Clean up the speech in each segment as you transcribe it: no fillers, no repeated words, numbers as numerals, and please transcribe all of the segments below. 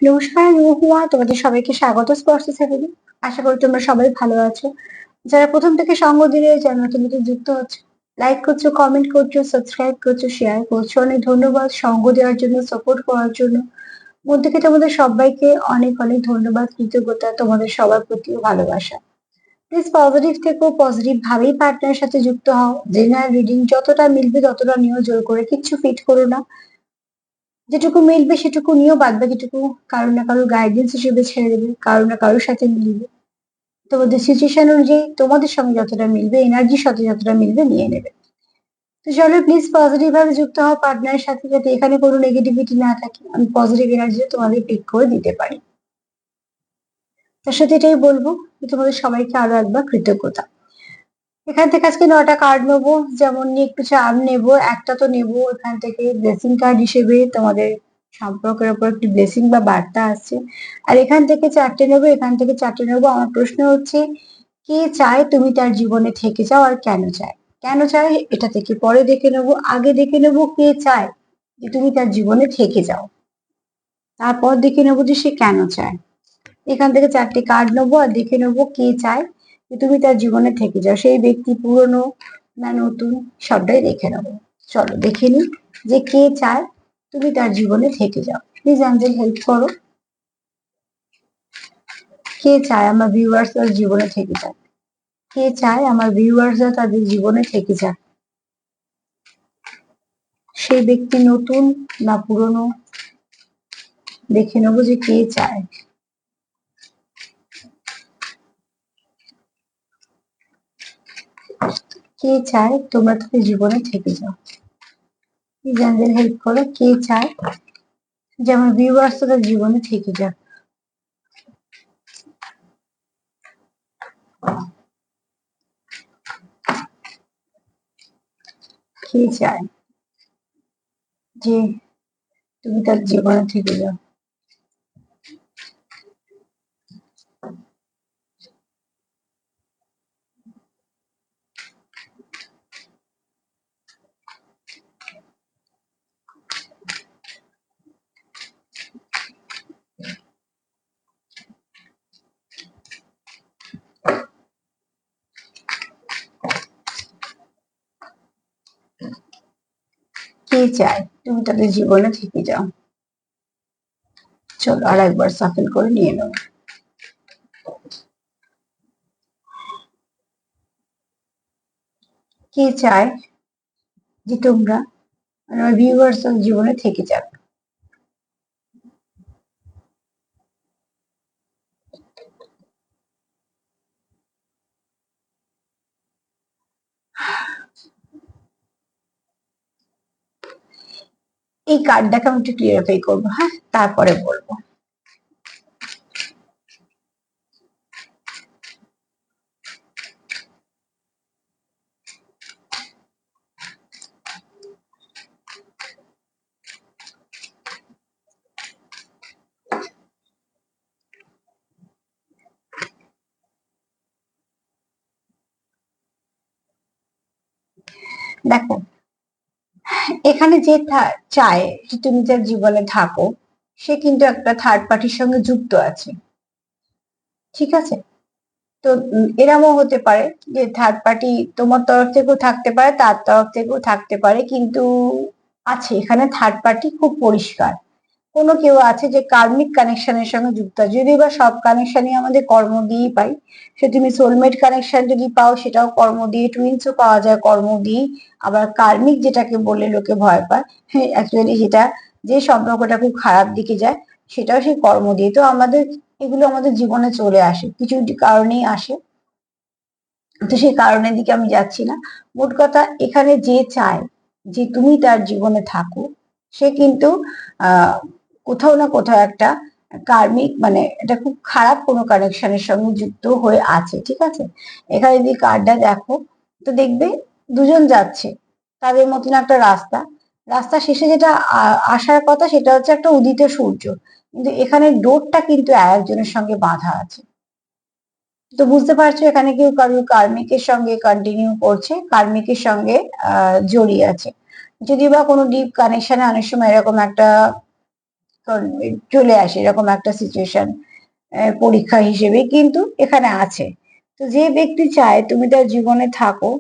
নমস্কার, আমি মহুয়া। তোমাদের সবাইকে স্বাগত স্পর্শ সেভেনে। আশা করি তোমরা সবাই ভালো আছো। যারা প্রথম থেকে সঙ্গ দিলে, যারা নতুন নতুন যুক্ত হচ্ছে, লাইক করছো, কমেন্ট করছো, সাবস্ক্রাইব করছো, শেয়ার করছো, অনেক ধন্যবাদ সঙ্গ দেওয়ার জন্য, সাপোর্ট করার জন্য। মন থেকে তোমাদের সবাইকে অনেক অনেক ধন্যবাদ, কৃতজ্ঞতা তোমাদের সবার প্রতিও ভালোবাসা। প্লিজ পজিটিভ থেকো, পজিটিভ ভাবেই পার্টনারের সাথে যুক্ত হও। জেনারেল রিডিং যতটা মিলবে ততটা নিয়েও, জোর করে কিচ্ছু ফিট করো না। যেটুকু মিলবে সেটুকু নিয়েও, বাদ বাকিটুকু কারো না কারো গাইডেন্স হিসেবে ছেড়ে দেবে, কারো না কারোর সাথে মিলবে। তোমাদের সিচুয়েশন অনুযায়ী তোমাদের সঙ্গে যতটা মিলবে, এনার্জির সাথে যতটা মিলবে নিয়ে নেবে। তো চলো, প্লিজ পজিটিভ ভাবে যুক্ত হও পার্টনারের সাথে, যাতে এখানে কোনো নেগেটিভিটি না থাকে, আমি পজিটিভ এনার্জি তোমাদের পিক করে দিতে পারি। তার সাথে এটাই বলবো যে তোমাদের সবাইকে আরো একবার কৃতজ্ঞতা। এখান থেকে আজকে 9টা কার্ড নেবো, যেমন নিয়ে একটু চার্ম নেবো। একটা তো নেবো এখান থেকে ব্লেসিং কার্ড হিসেবে, তোমাদের সম্পর্কের উপর একটি ব্লেসিং বা বার্তা আসছে। আর এখান থেকে 4টে নেবো, এখান থেকে 4টে নেবো। আমার প্রশ্ন হচ্ছে, কে চায় তুমি তার জীবনে থেকে যাও, আর কেন চায়? কেন চায় এটা থেকে পরে দেখে নেবো, আগে দেখে নেবো কে চায় যে তুমি তার জীবনে থেকে যাও, তারপর দেখে নেবো যে সে কেন চায়। এখান থেকে 4টে কার্ড নেবো আর দেখে নেবো কে চায় যে তুমি তার জীবনে থেকে যাও। সেই ব্যক্তি পুরনো না নতুন, সবটাই দেখে নেবো। চলো দেখে নি যে কে চায় তুমি তার জীবনে থেকে যাও। প্লিজ অ্যাঞ্জেল হেল্প করো, কে চায় আমার ভিউয়ার্সরা জীবনে থেকে যাক? কে চায় আমার ভিউয়ার্সরা তাদের জীবনে থেকে যাক? সেই ব্যক্তি নতুন না পুরনো, দেখে নেবো যে কে চায়। কে চায় তোমরা তাদের জীবনে থেকে যাও? প্লিজ অ্যাঞ্জেল হেল্প করো, কে চায় যে আমার ভিউয়ার্স তাদের জীবনে থেকে যাক? কে চায় যে তুমি তার জীবনে থেকে যাও? কে চায় তুমি তাদের জীবনে থেকে যাও? চলো আর একবার সাফল করে নিয়ে নাও। কে চায় যে তোমরা আমার ভিউয়ার্স জীবনে থেকে যাক? এই কার্ডটাকে আমি একটু ক্লিয়ারিফাই করবো, হ্যাঁ, তারপরে বলবো। দেখো, এখানে যে চায় যে তুমি যার জীবনে থাকো, সে কিন্তু একটা থার্ড পার্টির সঙ্গে যুক্ত আছে, ঠিক আছে? তো এরমও হতে পারে যে থার্ড পার্টি তোমার তরফ থেকেও থাকতে পারে, তার তরফ থেকেও থাকতে পারে, কিন্তু আছে এখানে থার্ড পার্টি খুব পরিষ্কার। কোনো কেউ আছে যে কার্মিক কানেকশনের সঙ্গে যুক্ত আছে। যদি বা সব কানেকশনই আমাদের কর্ম দিয়েই পাই, সে তুমি সোলমেট কানেকশন যদি পাও সেটাও কর্ম দিয়ে, টুইন্সও পাওয়া যায় কর্ম দিয়ে। আবার কার্মিক যেটাকে বললে লোকে ভয় পায়, হ্যাঁ, অ্যাকচুয়ালি যেটা যে সম্পর্কটা খুব খারাপ দিকে যায়, সেটাও সেই কর্ম দিয়ে। তো আমাদের এগুলো আমাদের জীবনে চলে আসে, কিছু কারণেই আসে। তো সেই কারণের দিকে আমি যাচ্ছি না। মোট কথা, এখানে যে চায় যে তুমি তার জীবনে থাকো, সে কিন্তু আহ কোথাও না কোথাও একটা কার্মিক, মানে এটা খুব খারাপ কোনো কানেকশনের সঙ্গে যুক্ত হয়ে আছে, ঠিক আছে? এখানে যদি কার্ডটা দেখো, তো দেখবে দুজন যাচ্ছে তাদের মতন একটা রাস্তা। রাস্তা শেষে যেটা আসার কথা সেটা হচ্ছে একটা উদিত সূর্য, কিন্তু এখানে ডোরটা কিন্তু একজনের সঙ্গে বাঁধা আছে। তো বুঝতে পারছো এখানে কেউ কারোর কার্মিকের সঙ্গে কন্টিনিউ করছে, কার্মিকের সঙ্গে জড়িয়ে আছে। যদি বা কোনো ডিপ কানেকশনে অনেক সময় এরকম একটা চলে আসে এরকম একটা সিচুয়েশন পরীক্ষা হিসেবে কিন্তু এখানে আছে। তো যে ব্যক্তি চায় তুমি তার জীবনে থাকো,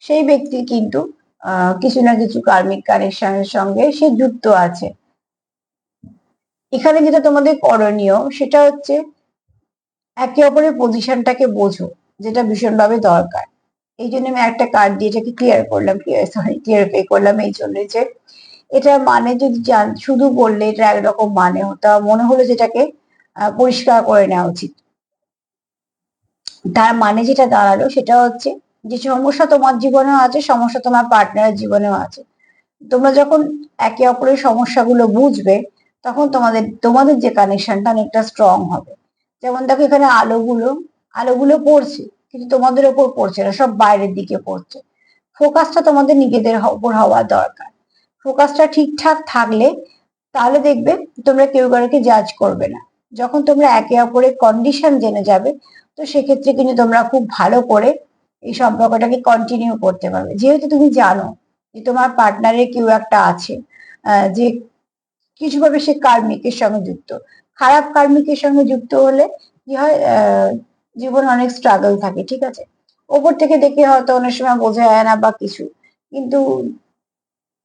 সেই ব্যক্তি কিন্তু কিছু না কিছু কার্মিক কানেকশনের সঙ্গে সে যুক্ত আছে। এখানে যেটা তোমাদের করণীয় সেটা হচ্ছে একে অপরের পজিশনটাকে বোঝো, যেটা ভীষণভাবে দরকার। এই জন্য আমি একটা কার্ড দিয়ে এটাকে ক্লিয়ারিফাই করলাম এই জন্য যে এটা মানে যদি শুধু বললে এটা একরকম মানে হতো, মনে হলো যেটাকে পরিষ্কার করে নেওয়া উচিত। তার মানে যেটা দাঁড়ালো সেটা হচ্ছে যে সমস্যা তোমার জীবনেও আছে, সমস্যা তোমার পার্টনারের জীবনেও আছে। তোমরা যখন একে অপরের সমস্যাগুলো বুঝবে তখন তোমাদের যে কানেকশনটা অনেকটা স্ট্রং হবে। যেমন দেখো এখানে আলোগুলো পড়ছে কিন্তু তোমাদের ওপর পড়ছে না, সব বাইরের দিকে পড়ছে। ফোকাসটা তোমাদের নিজেদের উপর হওয়া দরকার। ফোকাসটা ঠিকঠাক থাকলে তাহলে দেখবে তোমরা কেউ কাউকে জাজ করবে না। যখন তোমরা একে অপরের কন্ডিশন জেনে যাবে তো সেক্ষেত্রে কিন্তু তোমরা খুব ভালো করে এই সম্পর্কটাকে কন্টিনিউ করতে পারবে। যেহেতু তুমি জানো যে তোমার পার্টনারের কেউ একটা আছে যে কিছুভাবে সে কার্মিকের সঙ্গে যুক্ত। খারাপ কার্মিকের সঙ্গে যুক্ত হলে কি হয়, জীবনে অনেক স্ট্রাগল থাকে, ঠিক আছে। ওপর থেকে দেখে হয়তো অনেক সময় বোঝা যায় না বা কিছু, কিন্তু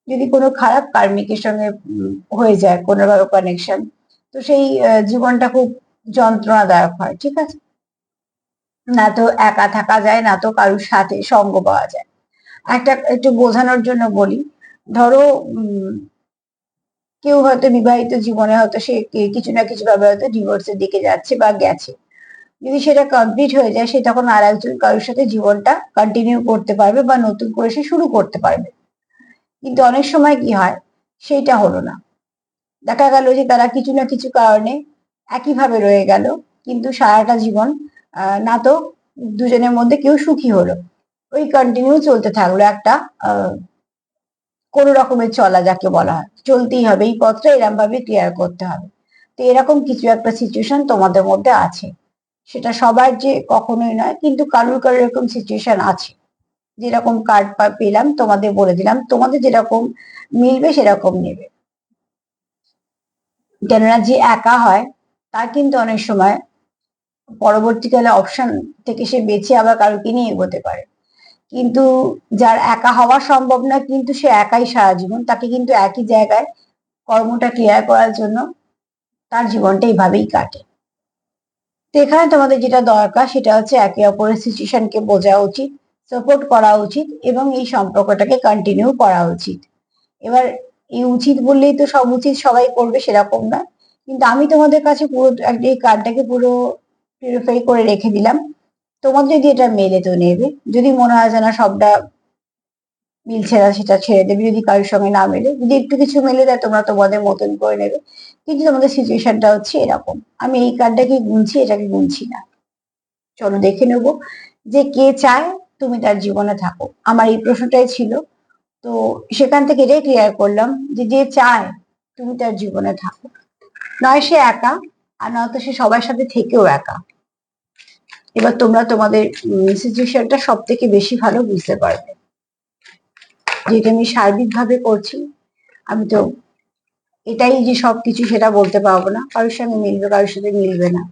যদি কোনো খারাপ কার্মিকের সঙ্গে হয়ে যায় কোনো ভাবে কানেকশন, তো সেই জীবনটা খুব যন্ত্রণাদায়ক হয়, ঠিক আছে। না তো একা থাকা যায়, না তো কারোর সাথে সঙ্গ পাওয়া যায়। একটু বোঝানোর জন্য বলি, ধরো কেউ হয়তো বিবাহিত জীবনে হয়তো সে কিছু না কিছু ভাবে হয়তো ডিভোর্সের দিকে যাচ্ছে বা গেছে। যদি সেটা কমপ্লিট হয়ে যায় সে তখন আর একজন কারোর সাথে জীবনটা কন্টিনিউ করতে পারবে বা নতুন করে সে শুরু করতে পারবে। কিন্তু অনেক সময় কি হয়, সেইটা হলো না। দেখা গেল যে তারা কিছু না কিছু কারণে একইভাবে রয়ে গেল, কিন্তু সারাটা জীবন না তো দুজনের মধ্যে কেউ সুখী হলো। ওই কন্টিনিউ চলতে থাকলো একটা কোন রকমের চলা, যাকে বলা হয় চলতেই হবে, এই পথটা এরকম ভাবে ক্লিয়ার করতে হবে। তো এরকম কিছু একটা সিচুয়েশন তোমাদের মধ্যে আছে। সেটা সবার যে কখনোই নয়, কিন্তু কারুর কারুর এরকম সিচুয়েশন আছে। যেরকম কার্ড পেলাম তোমাদের বলে দিলাম, তোমাদের যেরকম মিলবে সেরকম নেবে। কেননা যে একা হয় তার কিন্তু অনেক সময় পরবর্তীকালে অপশন থেকে সে বেছে আবার কারোকে নিয়ে এগোতে পারে। কিন্তু যার একা হওয়া সম্ভব না, কিন্তু সে একাই সারা জীবন, তাকে কিন্তু একই জায়গায় কর্মটা ক্লিয়ার করার জন্য তার জীবনটা এইভাবেই কাটে। তো এখানে তোমাদের যেটা দরকার সেটা হচ্ছে একে অপরের সিচুয়েশনকে বোঝা উচিত, সাপোর্ট করা উচিত এবং এই সম্পর্কটাকে কন্টিনিউ করা উচিত। এবার এই উচিত বললেই তো সব উচিত সবাই করবে সেরকম না, কিন্তু আমি তোমাদের কাছে পুরো এই কার্ডটাকে পুরো পিউরিফাই করে রেখে দিলাম। তোমাদের যদি এটা মেলে তো নেবে, যদি মনে হয় যে না সবটা মিলছে না সেটা ছেড়ে দেবে। যদি কারোর সঙ্গে না মেলে, যদি একটু কিছু মেলে দেয় তোমরা তোমাদের মতন করে নেবে। কিন্তু তোমাদের সিচুয়েশনটা হচ্ছে এরকম। আমি এই কার্ডটাকে গুনছি, এটাকে গুনছি না। চলো দেখে নেব যে কে চায় তুমি তার জীবনে থাকো। আমার এই প্রশ্নটাই ছিল, তো সেখান থেকে এটাই ক্লিয়ার করলাম যে যে চায় তুমি তার জীবনে থাকো, নয় সে একা আর নয়তো সে সবার সাথে থেকেও একা। এবার তোমরা তোমাদের সিচুয়েশনটা সব থেকে বেশি ভালো বুঝতে পারবে। যেটা আমি সার্বিকভাবে করছি, আমি তো এটাই যে সবকিছু সেটা বলতে পারবো না, কারোর সঙ্গে মিলবে কারোর সাথে মিলবে না।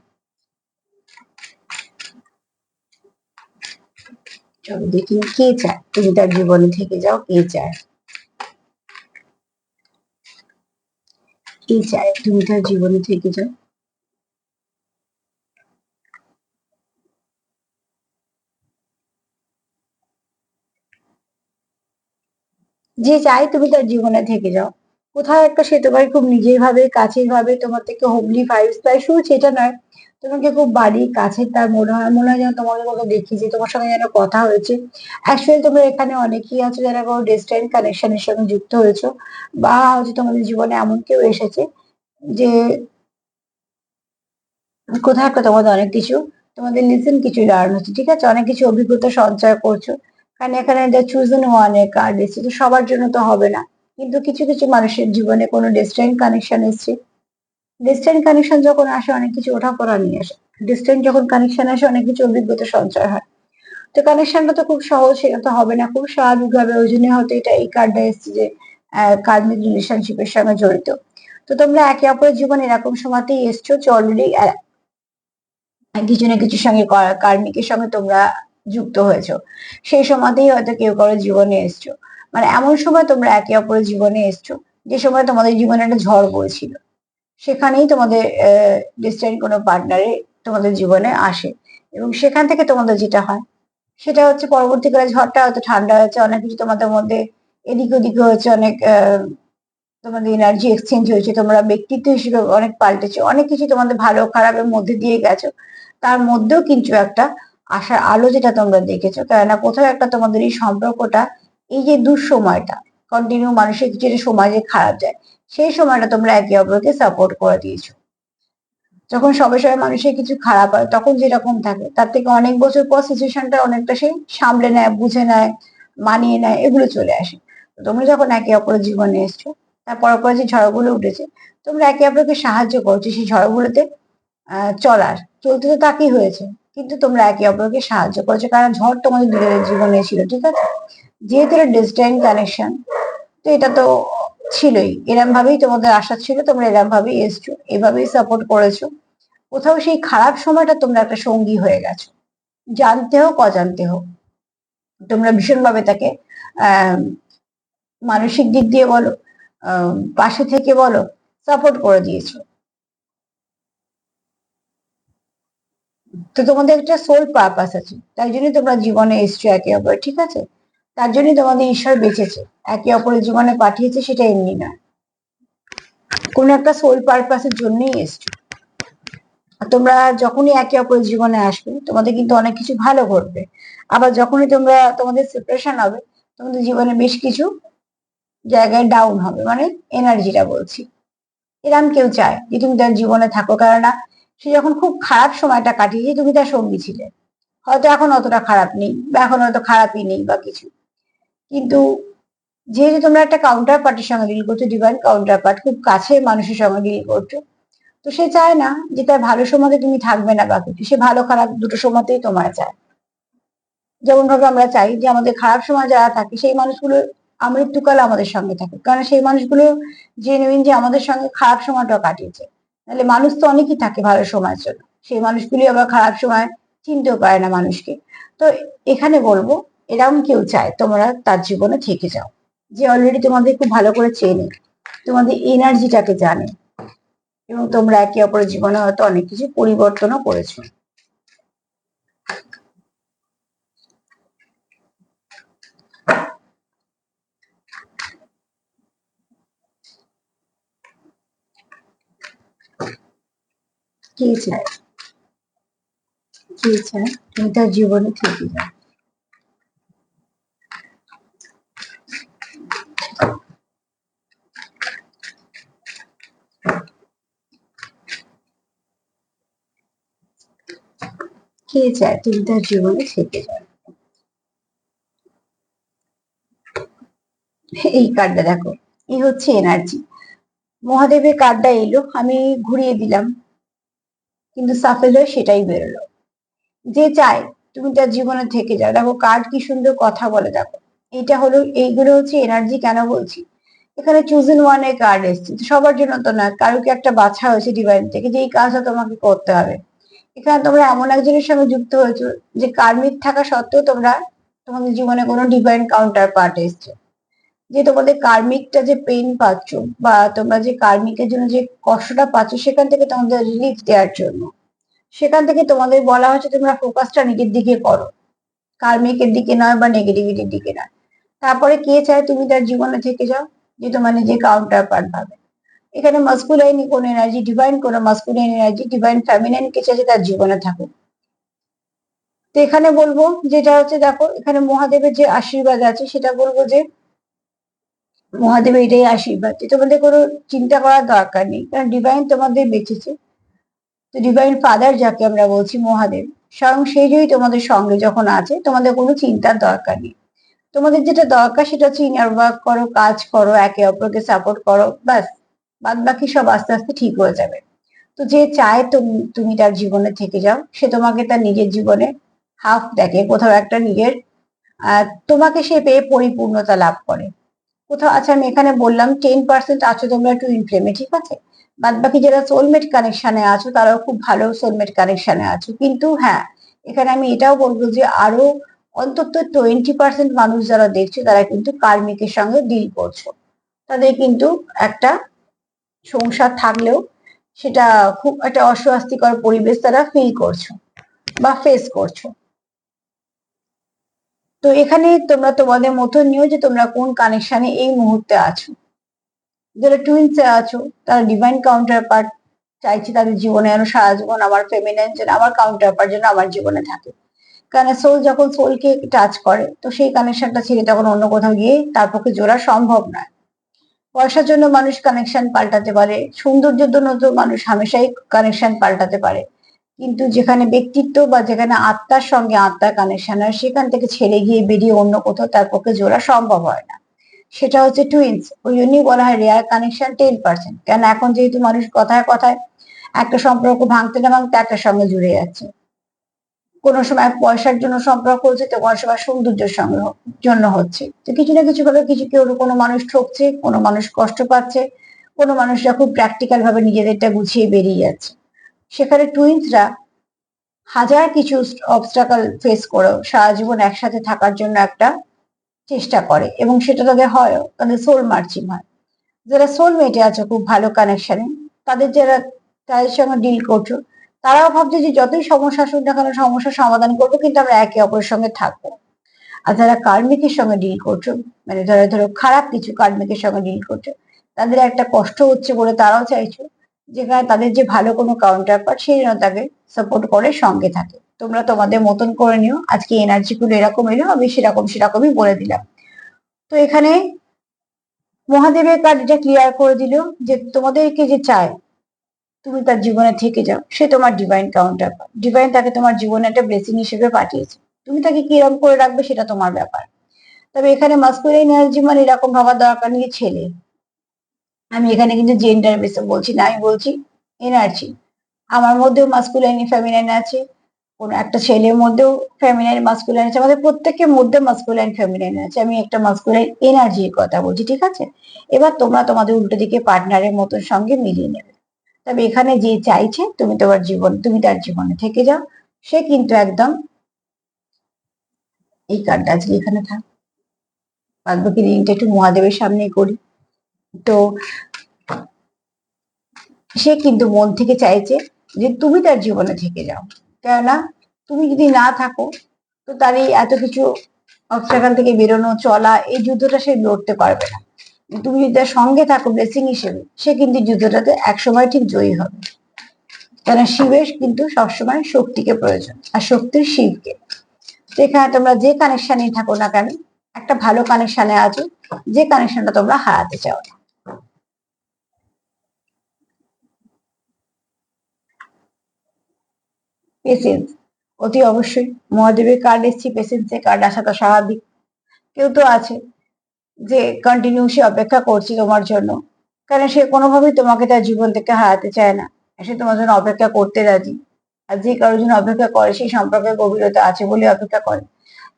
চলো দেখি কে চায় তুমি তার জীবনে থেকে যাও, কে চায়, কে চায় তুমি তার জীবনে থেকে যাও। যে চায় তুমি তার জীবনে থেকে যাও। কোথাও একটা সে তোমার খুব নিজের ভাবে কাছের ভাবে তোমার থেকে হোমলি ভাইবস পায়, শুধু সেটা নয়, তোমাকে খুব বাড়ি কাছে তার মনে হয় যেন তোমাকে কোথাও দেখিয়েছে, তোমার সঙ্গে যেন কথা হয়েছে। অ্যাকচুয়ালি তোমরা এখানে অনেকেই আছো যারা কোনো ডিস্টেন্ট কানেকশনের সঙ্গে যুক্ত হয়েছো, বা হচ্ছে তোমাদের জীবনে এমন কেউ এসেছে যে কোথাও একটা তোমাদের অনেক কিছু, তোমাদের লিসেন কিছু লার্ন হচ্ছে, ঠিক আছে, অনেক কিছু অভিজ্ঞতা সঞ্চয় করছো। কারণ এখানে যা চুজেন ওয়ানের কার্ড এসেছে, তো সবার জন্য তো হবে না, কিন্তু কিছু কিছু মানুষের জীবনে কোনো ডিস্টেন্ট কানেকশন এসছে। ডিস্টেন্ট কানেকশন যখন আসে অনেক কিছু ওঠাপড়া নিয়ে আসে। ডিস্টেন্ট যখন কানেকশন আসে অনেক কিছু অভিজ্ঞতা সঞ্চয় হয়। তো কানেকশনটা তো খুব সহজ, সেটা তো হবে না খুব স্বাভাবিক ভাবে, ওই জন্য হয়তো এটা এই কার্ডটা এসছে যে কার্মিক রিলেশনশিপের সঙ্গে জড়িত। তো তোমরা একে অপরের জীবনে এরকম সময়তেই এসছো যে অলরেডি কিছু না কিছুর সঙ্গে কার্মিকের সঙ্গে তোমরা যুক্ত হয়েছো। সেই সময়তেই হয়তো কেউ কারো জীবনে এসছো, মানে এমন সময় তোমরা একে অপরের জীবনে এসছো যে সময় তোমাদের জীবনে একটা ঝড় বইছিল, সেখানেই তোমাদের ডিস্টেন্ট কোনো পার্টনারে তোমাদের জীবনে আসে। এবং সেখান থেকে তোমাদের যেটা হয় সেটা হচ্ছে পরবর্তীকালে ঝড়টা হয়তো ঠান্ডা হয়েছে, অনেক কিছু তোমাদের মধ্যে এদিক ওদিক হয়েছে, অনেক তোমাদের এনার্জি এক্সচেঞ্জ হয়েছে, তোমরা ব্যক্তিত্ব হিসেবে অনেক পাল্টেছো, অনেক কিছু তোমাদের ভালো খারাপের মধ্যে দিয়ে গেছো। তার মধ্যেও কিন্তু একটা আশার আলো যেটা তোমরা দেখেছো, কেননা কোথাও একটা তোমাদের এই সম্পর্কটা, এই যে দুঃসময়টা কন্টিনিউ মানসিক যে সময় যে খারাপ যায়, সেই সময়টা তোমরা একে অপরকে সাপোর্ট করে দিয়েছো। যখন সবে সবে মানুষের কিছু খারাপ হয় তখন যেরকম থাকে তার থেকে অনেক বছর পর সিচুয়েশনটা অনেকটা সে সামলে নেয়, বুঝে নেয়, মানিয়ে নেয়, এগুলো চলে আসে। তো তোমরা যখন একে অপরের জীবনে এসছো, তার পর যে ঝড়গুলো উঠেছে, তোমরা একে অপরকে সাহায্য করছো সেই ঝড়গুলোতে চলার, চলতে তো তাকই হয়েছে, কিন্তু তোমরা একে অপরকে সাহায্য করেছো কারণ ঝড় তোমাদের দুজনের জীবনে ছিল, ঠিক আছে। যেহেতু এটা ডিস্টেন্ট কানেকশন, তো এটা তো ছিলই, এরম ভাবেই তোমাদের আশা ছিল, তোমরা এরম ভাবেই এসছো, এভাবেই সাপোর্ট করেছো। কোথাও সেই খারাপ সময়টা তোমরা একটা সঙ্গী হয়ে গেছো, জানতে হোক অজান্তে হোক। তোমরা ভীষণভাবে তাকে আহ মানসিক দিক দিয়ে বলো, পাশে থেকে বলো, সাপোর্ট করে দিয়েছো। তো তোমাদের একটা সোল পারপাস আছে, তাই জন্যই তোমরা জীবনে এসছো একে অপরে, ঠিক আছে। তার জন্যই তোমাদের ঈশ্বর বেঁচেছে, একে অপরের জীবনে পাঠিয়েছে, সেটা এমনি নয়, কোনো একটা সোল পারপাসের জন্যই এসছো। তোমরা যখনই একে অপরের জীবনে আসবে তোমাদের কিন্তু অনেক কিছু ভালো ঘটবে। আবার যখনই তোমরা তোমাদের সেপারেশন হবে, তোমাদের জীবনে বেশ কিছু জায়গায় ডাউন হবে, মানে এনার্জিটা বলছি। এরম কেউ চায় যে তুমি তার জীবনে থাকো, কেননা সে যখন খুব খারাপ সময়টা কাটিয়েছে তুমি তার সঙ্গী ছিলে, হয়তো এখন অতটা খারাপ নেই বা এখন হয়তো খারাপই নেই বা কিছু, কিন্তু যেহেতু তোমরা একটা কাউন্টার পার্টির সঙ্গে ডিল করছো, ডিভাইন কাউন্টার পার্ট, খুব কাছে মানুষের সঙ্গে ডিল করছো, তো সে চায় না যে তার ভালো সময়তে তুমি থাকবে না বা কিছু, সে ভালো খারাপ দুটো সময়তেই তোমায় চায়। যেমন ভাবে আমরা চাই যে আমাদের খারাপ সময় যারা থাকে সেই মানুষগুলো আমৃত্যুকাল আমাদের সঙ্গে থাকে, কারণ সেই মানুষগুলো জেনুইন যে আমাদের সঙ্গে খারাপ সময়টা কাটিয়েছে। নাহলে মানুষ তো অনেকই থাকে ভালো সময়ের জন্য, সেই মানুষগুলি আবার খারাপ সময় চিনতেও পারে না মানুষকে। তো এখানে বলবো, এরকম কেউ চায় তোমরা তার জীবনে থেকে যাও, যে অলরেডি তোমাদের খুব ভালো করে চেনে, তোমাদের এনার্জিটাকে জানে, এবং তোমরা একে অপরের জীবনে হয়তো অনেক কিছু পরিবর্তনও করেছো। কে চায়, কে চায় তুমি তার জীবনে থেকে যাও। কে চায় তুমি তার জীবনে থেকে যাও। এই কার্ডটা দেখো, এই হচ্ছে এনার্জি। মহাদেবের কার্ডটা এলো, আমি ঘুরিয়ে দিলাম, কিন্তু সাফেল হয়ে সেটাই বেরোলো। যে চায় তুমি তার জীবনে থেকে যাও, দেখো কার্ড কি সুন্দর কথা বলে, দেখো এটা হলো, এইগুলো হচ্ছে এনার্জি। কেন বলছি, এখানে চুজেন ওয়ান এর কার্ড এসছে, সবার জন্য তো না, কারোকে একটা বাছা হয়েছে ডিভাইন থেকে যে এই কাজটা তোমাকে করতে হবে। এখানে তোমরা এমন একজনের সঙ্গে যুক্ত হয়েছো যে কার্মিক থাকা সত্ত্বেও তোমরা, তোমাদের জীবনে কোনো ডিভাইন কাউন্টার পার্ট এসছে, যে তোমাদের কার্মিকটা যে পেইন পাচ্ছ বা তোমরা যে কার্মিকের জন্য যে কষ্টটা পাচ্ছ, সেখান থেকে তোমাদের রিলিফ দেওয়ার জন্য, সেখান থেকে তোমাদের বলা হচ্ছে তোমরা ফোকাসটা নিজের দিকে করো, কার্মিকের দিকে নয় বা নেগেটিভিটির দিকে নয়। তারপরে কে চায় তুমি তার জীবনে থেকে যাও, যে তোমার নিজের কাউন্টার পার্ট ভাবে। এখানে মাস্কুলাইন কোন এনার্জি, ডিভাইন কোন মাস্কুলাইন এনার্জি, ডিভাইন ফ্যামিনাইন কে চাইছে তার জীবনে থাকুক। তো এখানে বলবো যেটা হচ্ছে, দেখো এখানে মহাদেবের যে আশীর্বাদ আছে সেটা বলবো যে মহাদেবের এটাই আশীর্বাদ যে তোমাদের কোনো চিন্তা করার দরকার নেই, কারণ ডিভাইন তোমাদের বেঁচেছে। তো ডিভাইন ফাদার যাকে আমরা বলছি মহাদেব, স্বয়ং সেই যদি তোমাদের সঙ্গে যখন আছে, তোমাদের কোনো চিন্তার দরকার নেই। তোমাদের যেটা দরকার সেটা হচ্ছে ইনার ওয়ার্ক করো, কাজ করো, একে অপরকে সাপোর্ট করো, ব্যাস। বাদ বাকি সব আস্তে আস্তে ঠিক হয়ে যাবে। তো যে চায় তুমি তার জীবনে থেকে যাও, সে তোমাকে তার নিজের জীবনে হাফ দেখে, কোথাও একটা নিজের তোমাকে সে পেয়ে পরিপূর্ণতা লাভ করে। কোথাও আচ্ছা, আমি এখানে বললাম 10% আছো তোমরা টুইন ফ্লেমে, ঠিক আছে। বাদ বাকি যারা সোলমেট কানেকশনে আছো তারাও খুব ভালো সোলমেট কানেকশনে আছো, কিন্তু হ্যাঁ, এখানে আমি এটাও বলবো যে আরো অন্তত 20% মানুষ যারা দেখছো তারা কিন্তু কার্মিকের সঙ্গে ডিল করছো। তাদের কিন্তু একটা সংসার থাকলেও সেটা খুব একটা অস্বস্তিকর পরিবেশ তারা ফিল করছো বা ফেস করছো। তো এখানে তোমরা তোমাদের মতো নিও যে তোমরা কোন কানেকশনে এই মুহূর্তে আছো। যারা টুইন্সে আছো তারা ডিভাইন কাউন্টার পার্ট চাইছে তাদের জীবনে যেন সারা জীবন আমার ফেমিনাইন যেন আমার কাউন্টার পার্ট যেন আমার জীবনে থাকে। কারণ সোল যখন সোলকে টাচ করে তো সেই কানেকশনটা ছেড়ে তখন অন্য কোথাও গিয়ে তার পক্ষে জোড়া সম্ভব নয়। পয়সার জন্য মানুষ কানেকশন পাল্টাতে পারে, সৌন্দর্যের জন্য তো মানুষ হামেশাই কানেকশন পাল্টাতে পারে, কিন্তু যেখানে ব্যক্তিত্ব বা যেখানে আত্মার সঙ্গে আত্মার কানেকশন হয় সেখান থেকে ছেড়ে গিয়ে বেরিয়ে অন্য কোথাও তার পক্ষে জোড়া সম্ভব হয় না। সেটা হচ্ছে টুইন্স। ওই জন্যই বলা হয় রেয়ার কানেকশন 10%। কেন এখন যেহেতু মানুষ কথায় কথায় একটা সম্পর্ক ভাঙতে না ভাঙতে একটার সঙ্গে জুড়ে যাচ্ছে। কোনো সময় পয়সার জন্য সম্পর্ক হচ্ছে, তো কোনো সময় সৌন্দর্যের সঙ্গে জন্য হচ্ছে। তো কিছু না কিছু ভাবে কিছু কেউ কোনো মানুষ ঠকছে, কোনো মানুষ কষ্ট পাচ্ছে, কোনো মানুষরা খুব প্র্যাকটিক্যাল ভাবে নিজেদেরটা গুছিয়ে বেরিয়ে যাচ্ছে। সেখানে টুইন্সরা হাজার কিছু অবস্ট্রাকল ফেস করেও সারা জীবন একসাথে থাকার জন্য একটা চেষ্টা করে, এবং সেটা তাদের হয়ও, তাদের সোল মার্চিং হয়। যারা সোলমেটে আছে খুব ভালো কানেকশনে, তাদের যারা তাদের সঙ্গে ডিল করছো তারাও ভাবছে যে যতই সমস্যা আসুক না কেন সমস্যার সমাধান করবো, কিন্তু আমরা একে অপরের সঙ্গে থাকবো। আর যারা কার্মিকের সঙ্গে ডিল করছো, মানে ধরো ধরো খারাপ কিছু কার্মিকের সঙ্গে ডিল করছো, তাদের একটা কষ্ট হচ্ছে বলে তারাও চাইছো যেখানে তাদের যে ভালো কোনো কাউন্টার পার্ট সেই জন্য তাকে সাপোর্ট করে সঙ্গে থাকে। তোমরা তোমাদের মতন করে নিও। আজকে এনার্জি গুলো এরকম এলো, আমি সেরকম সেরকমই বলে দিলাম। তো এখানে মহাদেবের কার্ড এটা ক্লিয়ার করে দিল যে তোমাদেরকে যে চায় তুমি তার জীবনে থেকে যাও, সে তোমার ডিভাইন কাউন্টার পার্ট। ডিভাইন তাকে তোমার জীবনে একটা ব্লেসিং হিসেবে পাঠিয়েছে, তুমি তাকে কিরকম করে রাখবে সেটা তোমার ব্যাপার। তবে এখানে মাস্কুলিন এনার্জি মানে এরকম ভাবার দরকার নেই ছেলে। আমি এখানে কিন্তু জেন্ডার বেসে বলছি না, আমি বলছি এনার্জি। আমার মধ্যেও মাস্কুলাইন ফেমিনাইন আছে, কোন একটা ছেলের মধ্যেও ফেমিনাইন মাস্কুলাইন আছে, আমাদের প্রত্যেকের মধ্যে মাস্কুলাইন ফেমিনাইন আছে। আমি একটা মাস্কুলাইন এনার্জির কথা বলছি, ঠিক আছে। এবার তোমরা তোমাদের উল্টো দিকে পার্টনারের মতন সঙ্গে মিলিয়ে নেবে। তবে এখানে যে চাইছে তুমি তোমার জীবন, তুমি তার জীবনে থেকে যাও, সে কিন্তু একদম এই কার্ডটা আজকে এখানে থাক। বাদ বাকি রিংটা একটু মহাদেবের সামনে করি। তো সে কিন্তু মন থেকে চাইছে যে তুমি তার জীবনে থেকে যাও। কেননা তুমি যদি না থাকো তো তার এই এত কিছু অবস্ট্রাকল থেকে বেরোনো চলা এই যুদ্ধটা সে লড়তে পারবে না। তুমি যদি তার সঙ্গে থাকো ব্লেসিং হিসেবে, সে কিন্তু যুদ্ধটাতে একসময় ঠিক জয়ী হবে। কেন শিবের কিন্তু সবসময় শক্তিকে প্রয়োজন, আর শক্তির শিবকে। তো এখানে তোমরা যে কানেকশনে থাকো না কেন, একটা ভালো কানেকশনে আছো, যে কানেকশনটা তোমরা হারাতে চাও না। পেশেন্স, অতি অবশ্যই মহাদেবের কার্ড এসেছি, পেশেন্সের কার্ড আসা তো স্বাভাবিক। কেউ তো আছে যে কন্টিনিউ সে অপেক্ষা করছে তোমার জন্য, কারণ সে কোনোভাবেই তোমাকে তার জীবন থেকে হারাতে চায় না। সে তোমার জন্য অপেক্ষা করতে রাজি। আর যে কারোর জন্য অপেক্ষা করে সেই সম্পর্কের গভীরতা আছে বলে অপেক্ষা করে।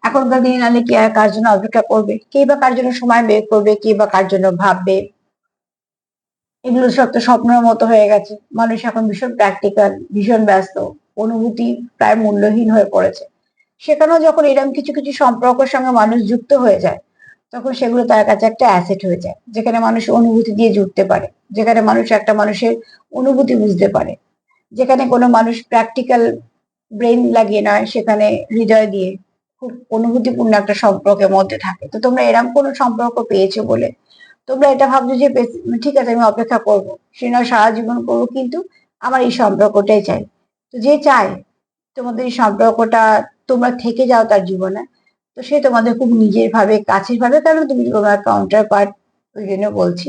এখনকার দিনে নাহলে কি আর কার জন্য অপেক্ষা করবে, কে বা কার জন্য সময় বের করবে, কে বা কার জন্য ভাববে। এগুলো সব তো স্বপ্নের মতো হয়ে গেছে। মানুষ এখন ভীষণ প্র্যাকটিক্যাল, ভীষণ ব্যস্ত, অনুভূতি প্রায় মূল্যহীন হয়ে পড়েছে। সেখানেও যখন এরকম কিছু কিছু সম্পর্কের সঙ্গে মানুষ যুক্ত হয়ে যায়, তখন সেগুলো তার কাছে একটা অ্যাসেট হয়ে যায়, যেখানে মানুষ অনুভূতি দিয়ে জুড়তে পারে, যেখানে মানুষ একটা মানুষের অনুভূতি বুঝতে পারে, যেখানে কোনো মানুষ প্র্যাকটিক্যাল ব্রেন লাগিয়ে নয়, সেখানে হৃদয় দিয়ে খুব অনুভূতিপূর্ণ একটা সম্পর্কের মধ্যে থাকে। তো তোমরা এরকম কোনো সম্পর্ক পেয়েছো বলে তোমরা এটা ভাবছো যে ঠিক আছে আমি অপেক্ষা করব, সে নয় সারা জীবন করবো, কিন্তু আমার এই সম্পর্কটাই চাই। তো যে চায় তোমাদের এই সম্পর্কটা তোমরা থেকে যাও তার জীবনে, তো সে তোমাদের খুব নিজের ভাবে কাছের ভাবে, কারণ তুমি তোমার কাউন্টার পার্ট, ওই জন্য বলছি।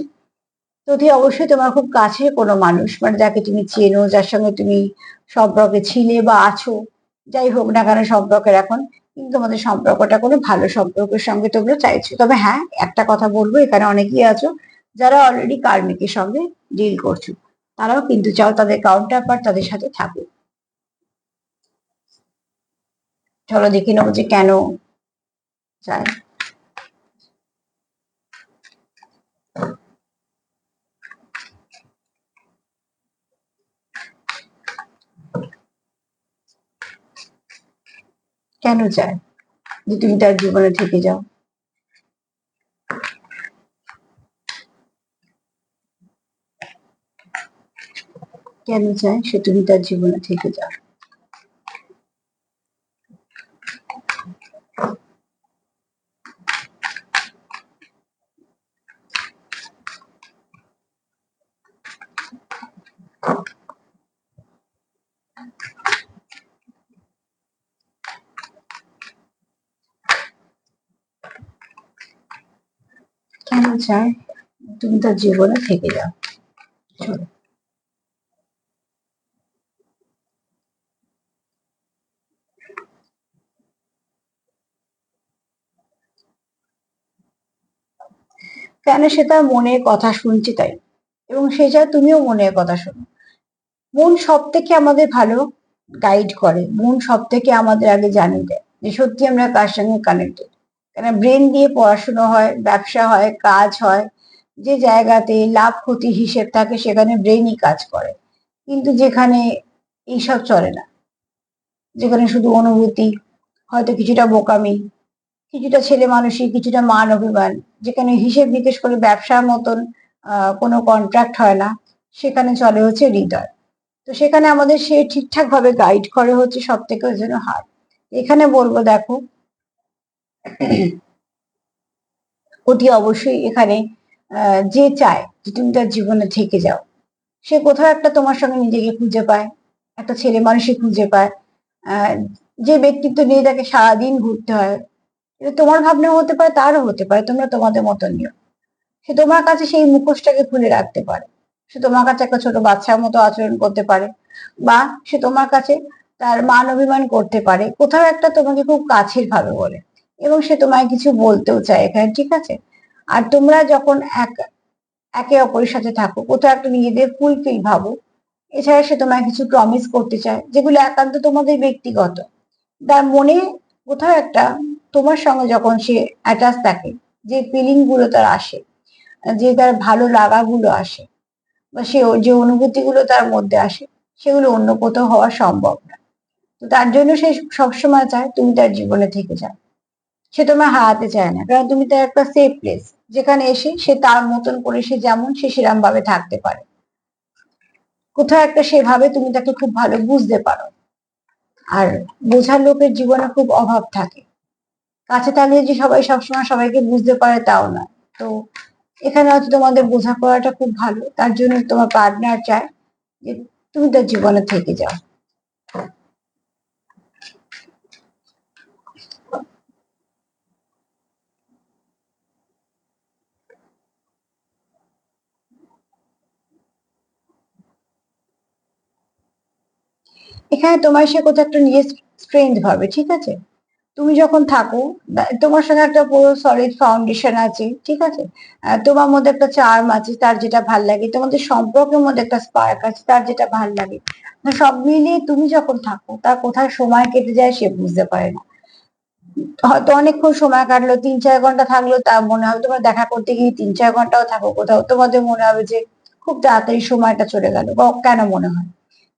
তো অতি অবশ্যই তোমার খুব কাছের কোনো মানুষ, মানে যাকে তুমি চেনো, যার সঙ্গে তুমি সম্পর্কে ছিলে বা আছো, যাই হোক না কেন সম্পর্কের এখন, কিন্তু তোমাদের সম্পর্কটা কোনো ভালো সম্পর্কের সঙ্গে তোমরা চাইছো। তবে হ্যাঁ, একটা কথা বলবো, এখানে অনেকেই আছো যারা অলরেডি কার্মিকের সঙ্গে ডিল করছো, তারাও কিন্তু চাও তাদের কাউন্টার পার্ট তাদের সাথে থাকুক। চলো দেখে নেবো যে কেন চায়। কেন চায় যে তুমি তার জীবনে থেকে যাও? কেন চায় সে তুমি তার জীবনে থেকে যাও? কেন চায় তুমি তার জীবনে থেকে যাও? চলো। কেন সে তার মনের কথা শুনছে তাই, এবং সে চায় তুমিও মনের কথা শোনো। মন সব থেকে আমাদের ভালো গাইড করে, মন সব থেকে আমাদের আগে জানিয়ে দেয় যে সত্যি আমরা কার সঙ্গে কানেক্টেড। কেন ব্রেন দিয়ে পড়াশোনা হয়, ব্যবসা হয়, কাজ হয়, যে জায়গাতে লাভ ক্ষতি হিসেব থাকে সেখানে ব্রেনই কাজ করে। কিন্তু যেখানে এইসব চলে না, যেখানে শুধু অনুভূতি, হয়তো কিছুটা বোকামি, কিছুটা ছেলে মানুষই, কিছুটা মান অভিমান, যেখানে হিসেব নিকেশ করে ব্যবসার মতন কোনো কন্ট্রাক্ট হয় না, সেখানে চলে হচ্ছে হৃদয়। তো সেখানে আমাদের সে ঠিকঠাক ভাবে গাইড করে হচ্ছে সব থেকে ওই জন্য হার। এখানে বলবো দেখো, অতি অবশ্যই এখানে যে চায় যে তুমি তার জীবনে থেকে যাও, সে কোথাও একটা তোমার সঙ্গে নিজেকে খুঁজে পায়, একটা ছেলে মানুষই খুঁজে পায়। আহ, যে ব্যক্তিত্ব নিয়ে তাকে সারাদিন ঘুরতে হয়, এটা তোমার ভাবনা হতে পারে, তারও হতে পারে, তোমরা তোমাদের মতো নিও। সে তোমার কাছে সেই মুখোশটাকে খুলে রাখতে পারে, সে তোমার কাছে একটা ছোট বাচ্চার মতো আচরণ করতে পারে, বা সে তোমার কাছে তার মান অভিমান করতে পারে, কোথাও একটা তোমাকে খুব কাছের ভাবে বলে, এবং সে তোমায় কিছু বলতেও চায় এখানে, ঠিক আছে? আর তোমরা যখন একে অপরের সাথে থাকো, কোথাও একটা নিজেদের ফুলফিল ভাবো। এছাড়া সে তোমায় কিছু প্রমিস করতে চায় যেগুলো একান্ত তোমাদের ব্যক্তিগত। তার মনে কোথাও একটা তোমার সঙ্গে যখন সে অ্যাটাচ থাকে, যে ফিলিং গুলো তার আসে, যে তার ভালো লাগাগুলো আসে, বা সে যে অনুভূতিগুলো তার মধ্যে আসে, সেগুলো অন্য কোথাও হওয়া সম্ভব না। তো তার জন্য সে সবসময় চায় তুমি তার জীবনে থেকে যাও। সে তোমায় হারাতে চায় না, কারণ তুমি তার একটা সেফ প্লেস, যেখানে এসে সে তার মতন করে সে যেমন সে সেরকম ভাবে থাকতে পারে। কোথাও একটা সেভাবে তুমি তাকে খুব ভালো বুঝতে পারো। আর বোঝার লোকের জীবনে খুব অভাব থাকে, কাছে থাকলে যে সবাই সবসময় সবাইকে বুঝতে পারে তাও না। তো এখানে হয়তো তোমাদের বোঝাপড়াটা খুব ভালো, তার জন্য তোমার পার্টনার চায় যে তুমি তার জীবনে থেকে যাও। এখানে তোমার সে কোথাও একটা নিজের স্ট্রেংথ ভাবে, ঠিক আছে? তুমি যখন থাকো, তোমার সঙ্গে একটা পুরো সলিড ফাউন্ডেশন আছে, ঠিক আছে? তোমার মধ্যে একটা চার্ম আছে, তার যেটা ভাল লাগে, তোমাদের সম্পর্কের মধ্যে একটা স্পার্ক আছে, তার যেটা ভাল লাগে। তো সব মিলিয়ে তুমি যখন থাকো, তার কোথায় সময় কেটে যায় সে বুঝতে পারে না। হয়তো অনেকক্ষণ সময় কাটলো, 3-4 ঘন্টা থাকলো, তা মনে হবে তোমার দেখা করতে গিয়ে 3-4 ঘন্টাও থাকো কোথাও, তোমাদের মনে হবে যে খুব তাড়াতাড়ি সময়টা চলে গেল, বা কেন মনে হয়?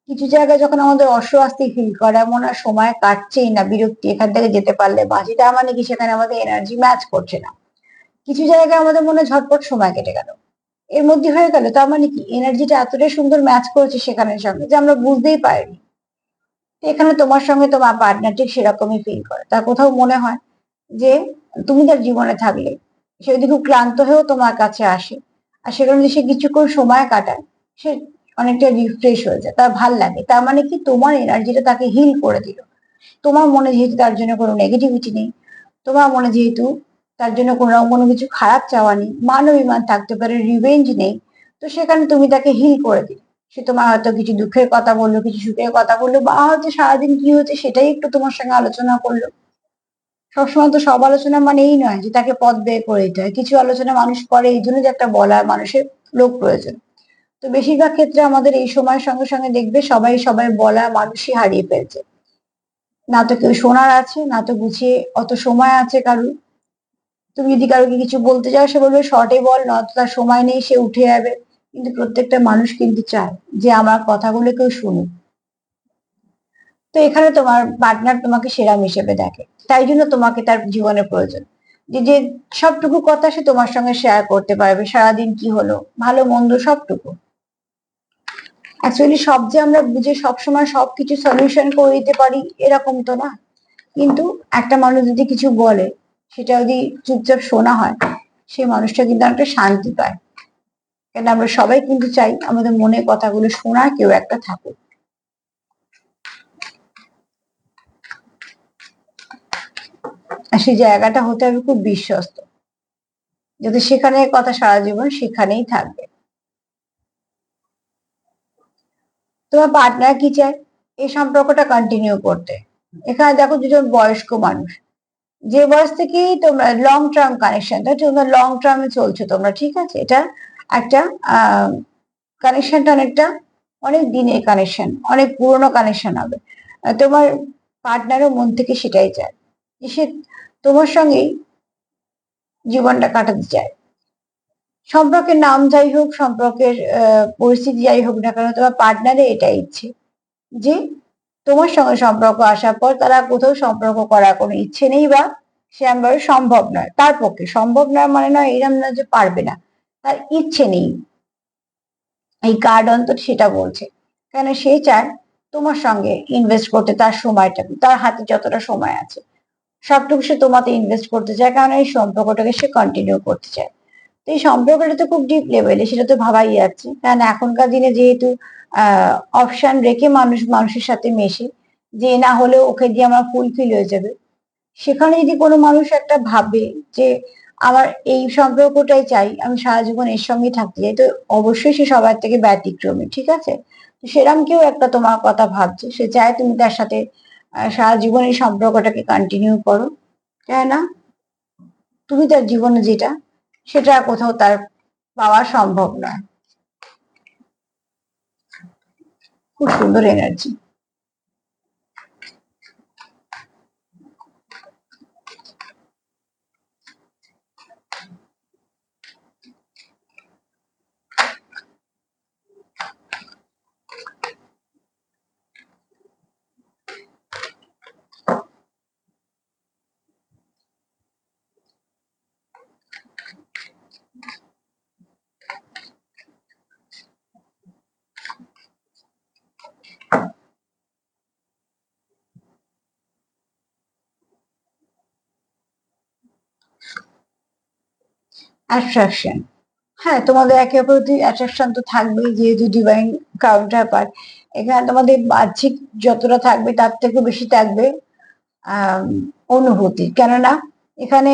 কিছু জায়গায় যখন আমাদের অস্বস্তি ফিল করে, মনে হয় সময় কাটছেই না, বিরক্তি, এখান থেকে যেতে পারলে বাঁচি, তার মানে কি সেখানে আমাদের এনার্জি ম্যাচ করছে না। কিছু জায়গায় আমাদের মনে হয় ঝটপট সময় কেটে গেল, এর মধ্যে হয়ে গেল, তার মানে কি এনার্জিটা এতটাই সুন্দর ম্যাচ করেছে সেখানের সঙ্গে যে আমরা বুঝতেই পারিনি। তো এখানে তোমার সঙ্গে তোমার পার্টনার ঠিক সেরকমই ফিল করে, তার কোথাও মনে হয় যে তুমি তার জীবনে থাকলে সে যদি খুব ক্লান্ত হয়েও তোমার কাছে আসে, আর সেখানে যদি সে কিছুক্ষণ সময় কাটায়, সে অনেকটা রিফ্রেশ হয়ে যায়, তার ভাল লাগে, তার মানে কি তোমার এনার্জিটা তাকে হিল করে দিল। তোমার মনে যেহেতু তার জন্য কোনো নেগেটিভিটি নেই, তোমার মনে যেহেতু তার জন্য কোনো কিছু খারাপ চাওয়া নেই, মান অভিমান থাকতে পারে, রিভেঞ্জ নেই, তো সেখানে তুমি তাকে হিল করে দিলে। সে তোমার হয়তো কিছু দুঃখের কথা বললো, কিছু সুখের কথা বললো, বা হয়তো সারাদিন কি হচ্ছে সেটাই একটু তোমার সঙ্গে আলোচনা করলো। সবসময় তো সব আলোচনা মানে এই নয় যে তাকে পথ বের করে দিতে হয়, কিছু আলোচনা মানুষ করে এই জন্য যে একটা বলার মানুষের লোক প্রয়োজন। তো বেশিরভাগ ক্ষেত্রে আমাদের এই সময়ের সঙ্গে সঙ্গে দেখবে সবাই সবাই বলার মানুষই হারিয়ে ফেলছে। না তো কেউ শোনার আছে, না তো গুছিয়ে অত সময় আছে কারুর। তুমি যদি কারোকে কিছু বলতে যাও, সে বলবে শর্টে বল, নয়তো তার সময় নেই, সে উঠে যাবে। কিন্তু প্রত্যেকটা মানুষ কিন্তু চায় যে আমার কথাগুলো কেউ শুনুক। তো এখানে তোমার পার্টনার তোমাকে সেরাম হিসেবে দেখে, তাই জন্য তোমাকে তার জীবনে প্রয়োজন। যে যে সবটুকু কথা সে তোমার সঙ্গে শেয়ার করতে পারবে, সারাদিন কি হলো, ভালো মন্দ সবটুকু। অ্যাকচুয়ালি সব যে আমরা বুঝে সবসময় সবকিছু সলিউশন করে দিতে পারি এরকম তো না, কিন্তু একটা মানুষ যদি কিছু বলে সেটা যদি চুপচাপ শোনা হয়, সেই মানুষটা কিন্তু অনেকটা শান্তি পায়। কেন আমরা সবাই কিন্তু চাই আমাদের মনের কথাগুলো শোনার কেউ একটা থাকুক। আর সেই জায়গাটা হতে হবে খুব বিশ্বস্ত, যাতে সেখানে কথা সারা জীবন সেখানেই থাকবে। তোমার পার্টনার কি চায়? এই সম্পর্কটা কন্টিনিউ করতে। এখানে দেখো দুজন বয়স্ক মানুষ, যে বয়স থেকেই তোমরা লং টার্ম কানেকশন, তোমরা লং টার্মে চলছো তোমরা, ঠিক আছে? এটা একটা কানেকশনটা অনেকটা অনেক দিনের কানেকশন, অনেক পুরনো কানেকশন হবে। তোমার পার্টনারও মন থেকে সেটাই চায় যে সে তোমার সঙ্গেই জীবনটা কাটাতে চায়। সম্পর্কের নাম যাই হোক, সম্পর্কের পরিস্থিতি যাই হোক না কেন, তোমার পার্টনারের এটাই ইচ্ছে যে তোমার সঙ্গে সম্পর্ক আসার পর তারা কোথাও সম্পর্ক করার কোনো ইচ্ছে নেই, বা সে আমার সম্ভব নয়, তার পক্ষে সম্ভব নয় মানে নয় এরম না যে পারবে না, তার ইচ্ছে নেই। এই কার্ড অন্তত সেটা বলছে। কেন সে চায় তোমার সঙ্গে ইনভেস্ট করতে, তার সময়টা, তার হাতে যতটা সময় আছে সবটুকু সে তোমাতে ইনভেস্ট করতে চায়, কারণ এই সম্পর্কটাকে সে কন্টিনিউ করতে চায়। তো এই সম্পর্কটা তো খুব ডিপ লেভেলে, সেটা তো ভাবাই যাচ্ছে, কারণ এখনকার দিনে যেহেতু অপশন রেখে মানুষ মানুষের সাথে মেশে, যে না হলেও ওকে দিয়ে আমার ফুলফিল হয়ে যাবে, সেখানে যদি কোনো মানুষ একটা ভাবে যে আমার এই সম্পর্কটাই চাই, আমি সারা জীবন এর সঙ্গেই থাকতে চাই, তো অবশ্যই সে সবার থেকে ব্যতিক্রমী, ঠিক আছে? তো সেরাম কেউ একটা তোমার কথা ভাবছে, সে চায় তুমি তার সাথে সারা জীবন এই সম্পর্কটাকে কন্টিনিউ করো, তাই না? তুমি তার জীবনে যেটা, সেটা কোথাও তার পাওয়া সম্ভব নয়। খুব সুন্দর এনার্জি। অ্যাট্রাকশন, হ্যাঁ তোমাদের একে অপরের প্রতি অ্যাট্রাকশন তো থাকবেই, যেহেতু ডিভাইন কাউন্টার পার্ট। এখানে তোমাদের বাহ্যিক যতটা থাকবে তার থেকে বেশি থাকবে আহ অনুভূতি। কেননা এখানে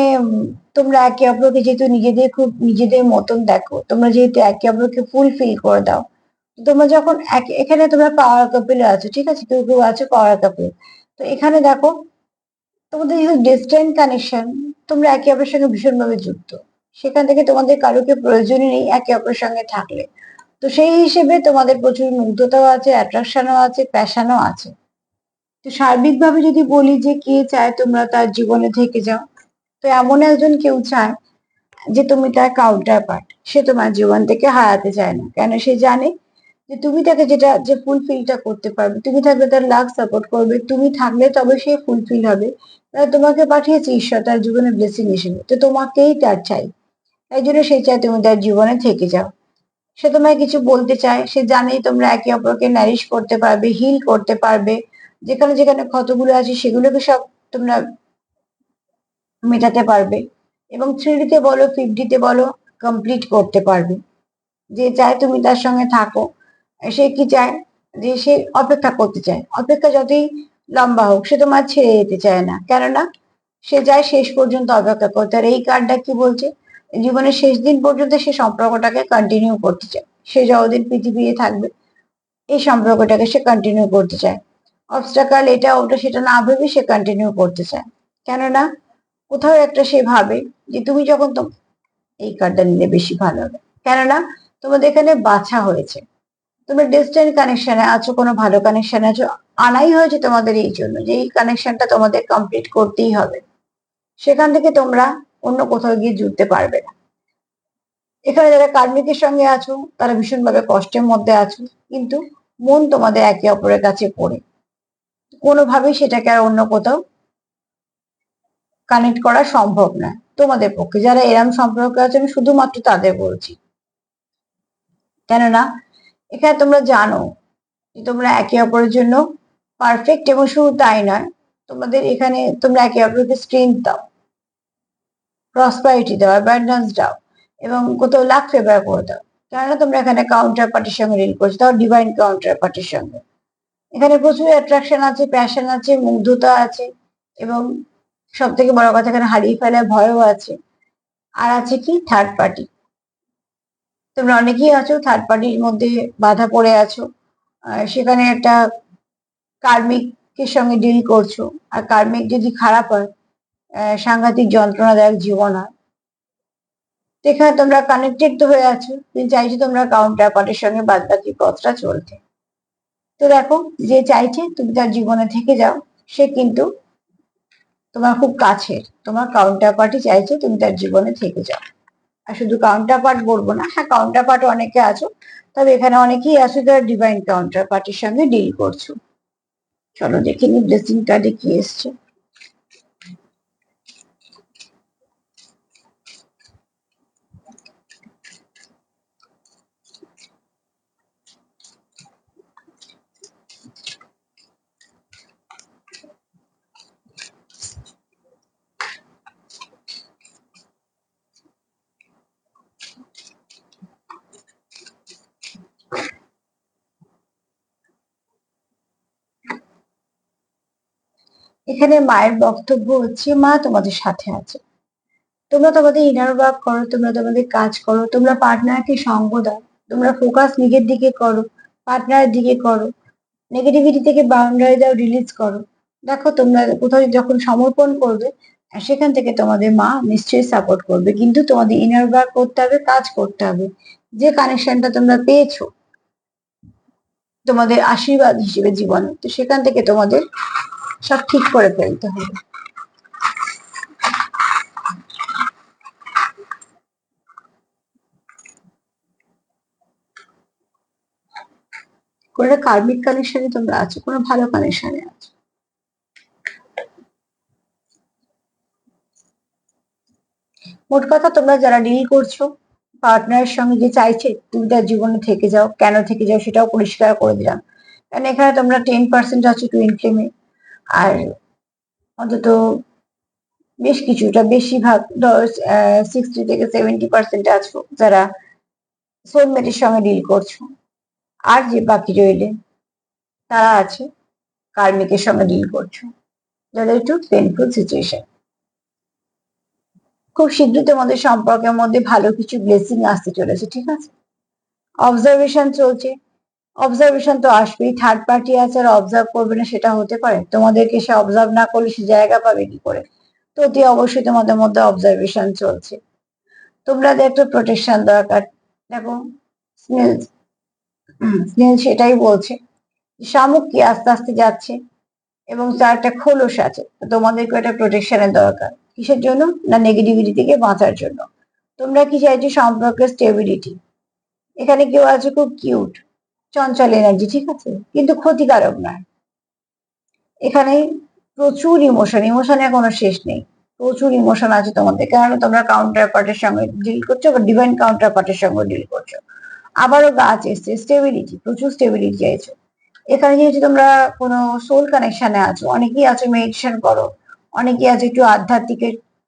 তোমরা একে অপরকে যেহেতু নিজেদের খুব নিজেদের মতন দেখো, তোমরা যেহেতু একে অপরকে ফুলফিল করে দাও, তোমরা যখন এখানে তোমরা পাওয়ার কাপেলে আছো, ঠিক আছে, কেউ কেউ আছো পাওয়ার কাপেল। তো এখানে দেখো তোমাদের যেহেতু ডিস্টেন্ট কানেকশন, তোমরা একে অপরের সঙ্গে ভীষণভাবে যুক্ত, সেখান থেকে তোমাদের কারোকে প্রয়োজনই নেই একে অপরের সঙ্গে থাকলে। তো সেই হিসেবে তোমাদের প্রচুর মুগ্ধতাও আছে, অ্যাট্রাকশনও আছে, প্যাশনও আছে। তো সার্বিকভাবে যদি বলি যে কে চায় তোমরা তার জীবনে থেকে যাও, তো এমন একজন কেউ চায় যে তুমি তার কাউন্টার পার্ট, সে তোমার জীবন থেকে হারাতে চায় না, কেন সে জানে যে তুমি তাকে যেটা যে ফুলফিলটা করতে পারবে, তুমি থাকলে তার লাভ সাপোর্ট করবে, তুমি থাকলে তবে সে ফুলফিল হবে। তাই তোমাকে পাঠিয়েছে ঈশ্বর তার জীবনে ব্লেসিং হিসেবে, তো তোমাকেই তার চাই, তাই জন্য সে চায় তুমি তার জীবনে থেকে যাও। সে তোমায় কিছু বলতে চায়, সে জানে তোমরা একে অপরকে নারিশ করতে পারবে, হিল করতে পারবে, যেখানে যেখানে ক্ষতগুলো আছে সেগুলোকে সব তোমরা মেটাতে পারবে, এবং 3D তে বলো 5D তে বলো কমপ্লিট করতে পারবে। যে চায় তুমি তার সঙ্গে থাকো, সে কি চায় যে সে অপেক্ষা করতে চায়, অপেক্ষা যতই লম্বা হোক সে তোমার ছেড়ে যেতে চায় না, কেননা সে চায় শেষ পর্যন্ত অপেক্ষা করতে। আর এই কার্ডটা কি বলছে, জীবনের শেষ দিন পর্যন্ত সে সম্পর্কটাকে কন্টিনিউ করতে চায়, সে যতদিন পৃথিবীতে থাকবে এই সম্পর্কটাকে সে কন্টিনিউ করতে চায়। অবস্টাকাল এটা ওটা সেটা না ভেবে সে কন্টিনিউ করতে চায়, কেননা কোথাও একটা সে ভাবে যে তুমি যখন এই কার্ডটা নিলে বেশি ভালো হবে, কেননা তোমাদের এখানে বাছা হয়েছে, তোমরা ডিস্টেন্ট কানেকশনে আছো, কোনো ভালো কানেকশনে আছো, আনাই হয়েছে তোমাদের এই জন্য যে এই কানেকশনটা তোমাদের কমপ্লিট করতেই হবে, সেখান থেকে তোমরা অন্য কোথাও গিয়ে জুড়তে পারবে না। এখানে যারা কার্মিকের সঙ্গে আছো তারা ভীষণভাবে কষ্টের মধ্যে আছো, কিন্তু মন তোমাদের একে অপরের কাছে পড়ে, কোনোভাবেই সেটাকে আর অন্য কোথাও কানেক্ট করা সম্ভব না তোমাদের পক্ষে। যারা এরম সম্পর্কে আছে আমি শুধুমাত্র তাদের বলছি, কেননা এখানে তোমরা জানো যে তোমরা একে অপরের জন্য পারফেক্ট, এবং শুধু তাই নয়, তোমাদের এখানে তোমরা একে অপরকে স্ট্রেংথ দাও, প্রসপারিটি দাও, অ্যাবান্ডেন্স দাও, এবং কোথাও লাক ফেভার করে দাও। কেননা তোমরা এখানে কাউন্টার পার্টির সঙ্গে ডিল করছো, তাও ডিভাইন কাউন্টার পার্টির সঙ্গে। এখানে প্রচুর অ্যাট্রাকশন আছে, প্যাশন আছে, মুগ্ধতা আছে, এবং সব থেকে বড় কথা এখানে হারিয়ে ফেলার ভয়ও আছে। আর আছে কি থার্ড পার্টি। তোমরা অনেকেই আছো থার্ড পার্টির মধ্যে বাধা পড়ে আছো, সেখানে একটা কার্মিকের সঙ্গে ডিল করছো। আর কার্মিক যদি খারাপ হয়, সাংঘাতিক যন্ত্রণাদায়ক জীবন হয়। এখানে তোমরা কানেক্টেড তো হয়ে আছো, কিন্তু চাইছো তোমরা কাউন্টার পার্টির সঙ্গে বাদ বাকি পথটা চলতে। তো দেখো, যে চাইছে তুমি তার জীবনে থেকে যাও, সে কিন্তু তোমার খুব কাছের। তোমার কাউন্টার পার্টি চাইছে তুমি তার জীবনে থেকে যাও। আর শুধু কাউন্টার পার্ট বলবো না, হ্যাঁ কাউন্টার পার্ট অনেকে আছো, তবে এখানে অনেকেই আছো যারা ডিভাইন কাউন্টার পার্টির সঙ্গে ডিল করছো। চলো দেখে নি ব্লেসিং কার্ডে কি এসছে। এখানে মায়ের বক্তব্য হচ্ছে, মা তোমাদের সাথে আছে। তোমরা তোমাদের ইনার ওয়ার্ক করো, তোমরা তোমাদের কাজ করো, তোমরা পার্টনারকে সঙ্গ দাও, তোমরা ফোকাস নিজের দিকে করো, পার্টনারের দিকে করো, নেগেটিভিটি থেকে বাউন্ডারি দাও, রিলিজ করো। দেখো তোমরা কোথাও যখন সমর্পণ করবে, সেখান থেকে তোমাদের মা নিশ্চয়ই সাপোর্ট করবে, কিন্তু তোমাদের ইনার ওয়ার্ক করতে হবে, কাজ করতে হবে। যে কানেকশনটা তোমরা পেয়েছো তোমাদের আশীর্বাদ হিসেবে জীবনে, তো সেখান থেকে তোমাদের সব ঠিক করে ফেলতে হবে। কোনো কার্মিক কানেকশনে তোমরা আছো, কোনো ভালো কানেকশনে আছো। মোট কথা তোমরা যারা ডিল করছো পার্টনারের সঙ্গে, যে চাইছে তুমি তার জীবনে থেকে যাও, কেন থেকে যাও সেটাও পরিষ্কার করে দিলাম। কারণ এখানে তোমরা 10% আছো টুইন ফ্লেমে, আর অন্তত বেশ কিছুটা বেশিরভাগ 60 থেকে 70% আছো যারা সোলমেটের সঙ্গে ডিল করছো। আর যে বাকি রইলে তারা আছে কার্মিকের সঙ্গে ডিল করছো, যাদের একটু পেনফুল সিচুয়েশন। খুব শীঘ্রই তোমাদের সম্পর্কের মধ্যে ভালো কিছু ব্লেসিং আসতে চলেছে, ঠিক আছে। অবজারভেশন চলছে, অবজারভেশন তো আসবেই। থার্ড পার্টি আছে আর অবজার্ভ করবে না সেটা হতে পারে? তোমাদেরকে সে অবজার্ভ না করলে সে জায়গা পাবে কি করে? তো অতি অবশ্যই তোমাদের মধ্যে অবজারভেশন চলছে। তোমরা একটু প্রোটেকশন দরকার। দেখো স্নেল, স্নেল সেটাই বলছে, শামুক কি আস্তে আস্তে যাচ্ছে এবং তার একটা খোলস আছে, তোমাদেরকে একটা প্রোটেকশনের দরকার। কিসের জন্য? না নেগেটিভিটি থেকে বাঁচার জন্য। তোমরা কি চাইছো? সম্পর্কের স্টেবিলিটি। এখানে কেউ আছে খুব কিউট, চঞ্চল এনার্জি, ঠিক আছে, কিন্তু ক্ষতিকারক নয়। এখানে প্রচুর ইমোশন, ইমোশনের কোনো শেষ নেই। প্রচুর ইমোশন আছে তোমাদের, কেননা তোমরা কাউন্টার পার্টের সঙ্গে ডিল করছো বা ডিভাইন কাউন্টার পার্টের সঙ্গে ডিল করছো। আবারও গাছ এসছে, স্টেবিলিটি, প্রচুর স্টেবিলিটি চাইছো। এখানে যেহেতু তোমরা কোনো সোল কানেকশনে আছো, অনেকেই আছো মেডিটেশন করো, অনেকেই আছে একটু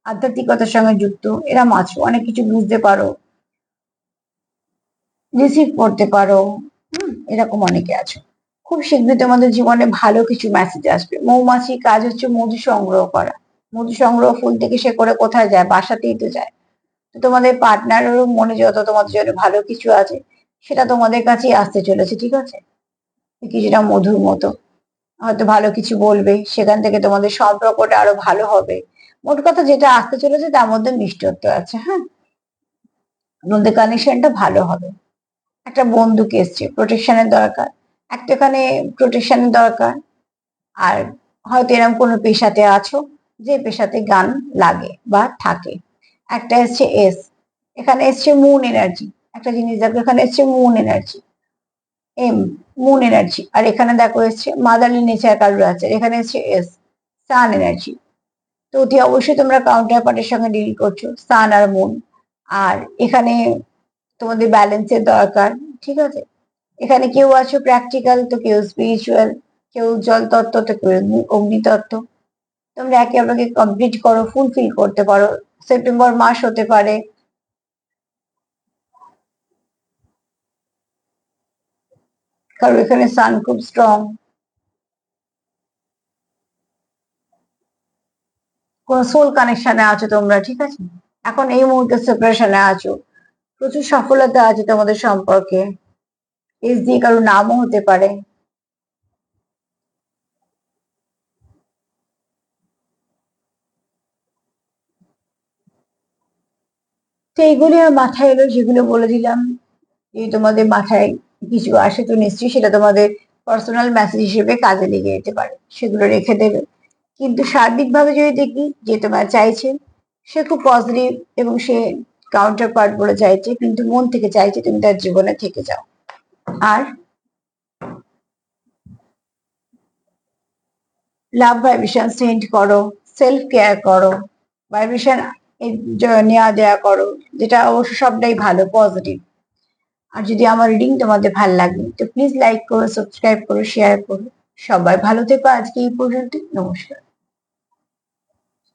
আধ্যাত্মিকতার সঙ্গে যুক্ত, এরম আছো, অনেক কিছু বুঝতে পারো, রিসিভ করতে পারো, এরকম অনেকে আছো। খুব শীঘ্রই তোমাদের জীবনে ভালো কিছু মেসেজ আসবে। মৌমাছির কাজ হচ্ছে মধু সংগ্রহ করা। মধু সংগ্রহ ফুল থেকে সে করে কোথায় যায়? বাসাতেই তো যায়। তো তোমাদের পার্টনারেরও মনে যত তোমাদের জন্য ভালো কিছু আছে, সেটা তোমাদের কাছেই আসতে চলেছে, ঠিক আছে। কিছুটা মধুর মতো হয়তো ভালো কিছু বলবে, সেখান থেকে তোমাদের সম্পর্কটা আরো ভালো হবে। মোট কথা যেটা আসতে চলেছে তার মধ্যে মিষ্টত্ব আছে, হ্যাঁ। তোমাদের কানেকশনটা ভালো হবে। একটা বন্দুক এসছে, প্রোটেকশনের দরকার। একটা এখানে প্রোটেকশনের দরকার। আর হয়তো এরকম কোনো পেশাতে আছো যে পেশাতে গান লাগে বা থাকে। একটা এসছে এস, এখানে এসছে মুন এনার্জি। একটা জিনিস দেখো, এখানে এসছে moon energy. M moon energy, আর এখানে দেখো এসছে মাদারলি নেচার কারোর আছে, এখানে এসছে এস সান এনার্জি। তো অতি অবশ্যই তোমরা কাউন্টার পার্টের সঙ্গে ডিল করছো, সান আর মুন। আর এখানে তোমাদের ব্যালেন্সের দরকার, ঠিক আছে। এখানে কেউ আছো প্র্যাকটিক্যাল, তো কেউ স্পিরিচুয়াল, কেউ জল তত্ত্ব, তো কেউ অগ্নিতত্ত্ব। তোমরা একে অপরকে কমপ্লিট করো, ফুলফিল করতে পারো। সেপ্টেম্বর মাস হতে পারে, কারণ এখানে সান খুব স্ট্রং, কোন সোল কানেকশনে আছো তোমরা, ঠিক আছে। এখন এই মুহূর্তে সেপারেশনে আছো, প্রচুর সফলতা আছে তোমাদের সম্পর্কে। এস দিয়ে কারো নামও হতে পারে। তো এইগুলি আমার মাথায় এলো, যেগুলো বলে দিলাম। যদি তোমাদের মাথায় কিছু আসে তো নিশ্চয়ই সেটা তোমাদের পার্সোনাল মেসেজ হিসেবে কাজে লেগে যেতে পারে, সেগুলো রেখে দেবে। কিন্তু সার্বিকভাবে যদি দেখি যে তোমার চাইছে, সে খুব পজিটিভ, এবং সে কাউন্টার পার্ট বলে চাইছে, কিন্তু মন থেকে চাইছে তুমি তার জীবনে থেকে যাও। আর লাভ ভাইব্রেশন সেন্ড করো, সেলফ কেয়ার করো, ভাইব্রেশন নেওয়া দেওয়া করো, যেটা অবশ্য সবটাই ভালো, পজিটিভ। আর যদি আমার রিডিং তোমাদের ভালো লাগে তো প্লিজ লাইক করো, সাবস্ক্রাইব করো, শেয়ার করো। সবাই ভালো থেকো, আজকে এই পর্যন্ত, নমস্কার।